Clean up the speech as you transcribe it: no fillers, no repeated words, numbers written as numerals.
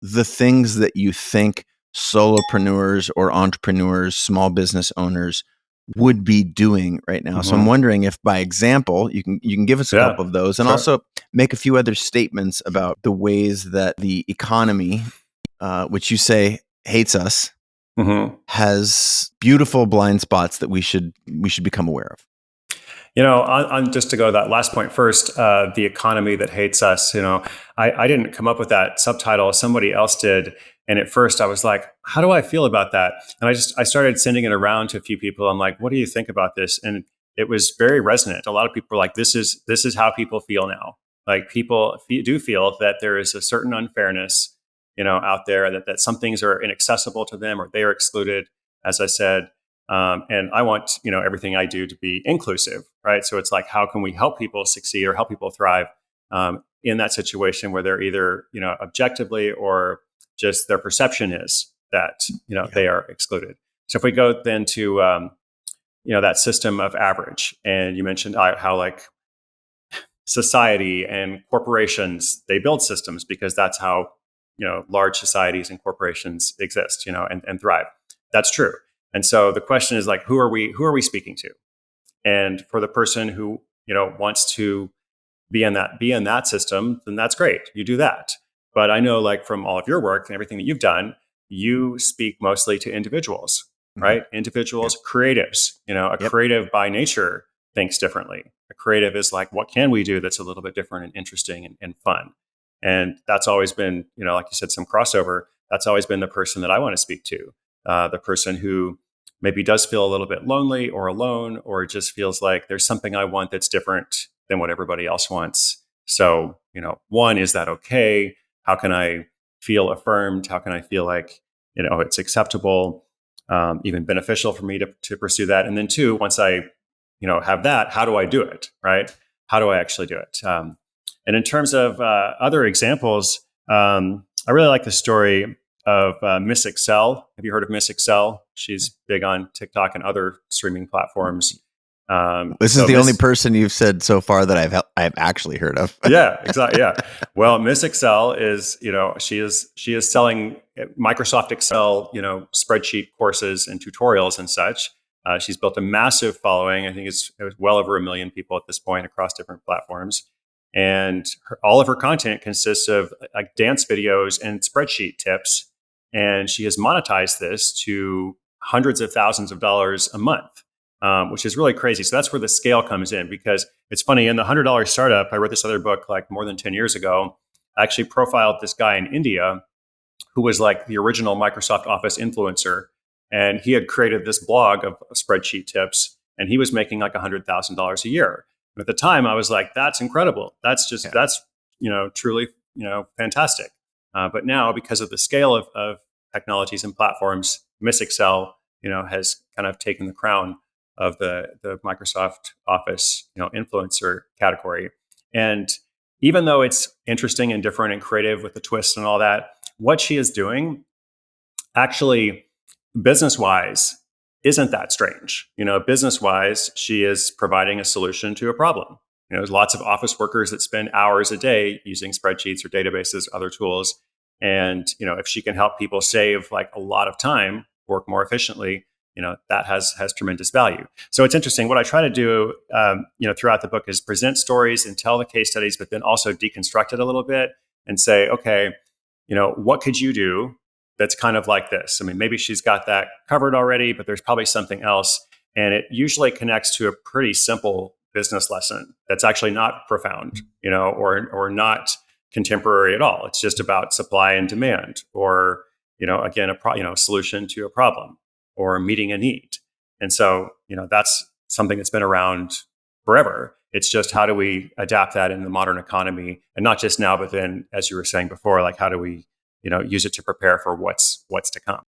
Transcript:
the things that you think solopreneurs or entrepreneurs, small business owners would be doing right now. So I'm wondering if, by example, you can give us a couple of those, and also make a few other statements about the ways that the economy, which you say hates us, has beautiful blind spots that we should become aware of. On just to go to that last point first, the economy that hates us, I didn't come up with that subtitle. Somebody else did. And at first I was like, how do I feel about that? And I started sending it around to a few people. I'm like, what do you think about this? And it was very resonant. A lot of people were like, this is how people feel now. Like people do feel that there is a certain unfairness, out there, that some things are inaccessible to them or they are excluded, as I said. And I want, everything I do to be inclusive, right? So it's like, how can we help people succeed or help people thrive in that situation where they're either, objectively or just their perception is that, they are excluded. So if we go then to, that system of average, and you mentioned how like society and corporations, they build systems because that's how, large societies and corporations exist, and thrive. That's true. And so the question is like, who are we speaking to? And for the person who, wants to be in that system, then that's great. You do that. But I know, like, from all of your work and everything that you've done, you speak mostly to individuals, right? Individuals, creatives, creative by nature thinks differently. A creative is like, what can we do that's a little bit different and interesting and fun? And that's always been, like you said, some crossover. That's always been the person that I want to speak to. The person who maybe does feel a little bit lonely or alone, or just feels like there's something I want that's different than what everybody else wants. So, one, is that okay? How can I feel affirmed? How can I feel like, it's acceptable, even beneficial for me to pursue that? And then two, once I, have that, how do I do it? Right? How do I actually do it? And in terms of other examples, I really like the story of Miss Excel. Have you heard of Miss Excel? She's big on TikTok and other streaming platforms. This is the only person you've said so far that I've actually heard of. Yeah, exactly. Yeah. Well, Miss Excel is, she is selling Microsoft Excel, spreadsheet courses and tutorials and such. She's built a massive following. I think it was well over 1 million people at this point across different platforms. And all of her content consists of like dance videos and spreadsheet tips. And she has monetized this to hundreds of thousands of dollars a month, which is really crazy. So that's where the scale comes in, because it's funny, in the $100 startup, I wrote this other book like more than 10 years ago. I actually profiled this guy in India who was like the original Microsoft Office influencer. And he had created this blog of spreadsheet tips, and he was making like $100,000 a year. And at the time I was like, that's incredible. That's truly, fantastic. But now, because of the scale of technologies and platforms, Miss Excel, has kind of taken the crown of the Microsoft Office, influencer category. And even though it's interesting and different and creative with the twists and all that, what she is doing actually, business-wise, isn't that strange. Business-wise, she is providing a solution to a problem. There's lots of office workers that spend hours a day using spreadsheets or databases, other tools. And, if she can help people save like a lot of time, work more efficiently, that has tremendous value. So it's interesting. What I try to do, throughout the book is present stories and tell the case studies, but then also deconstruct it a little bit and say, okay, what could you do that's kind of like this? I mean, maybe she's got that covered already, but there's probably something else. And it usually connects to a pretty simple business lesson that's actually not profound, or not contemporary at all. It's just about supply and demand, or, again, a solution to a problem, or meeting a need. And so, that's something that's been around forever. It's just, how do we adapt that in the modern economy? And not just now, but then, as you were saying before, like, how do we, use it to prepare for what's to come?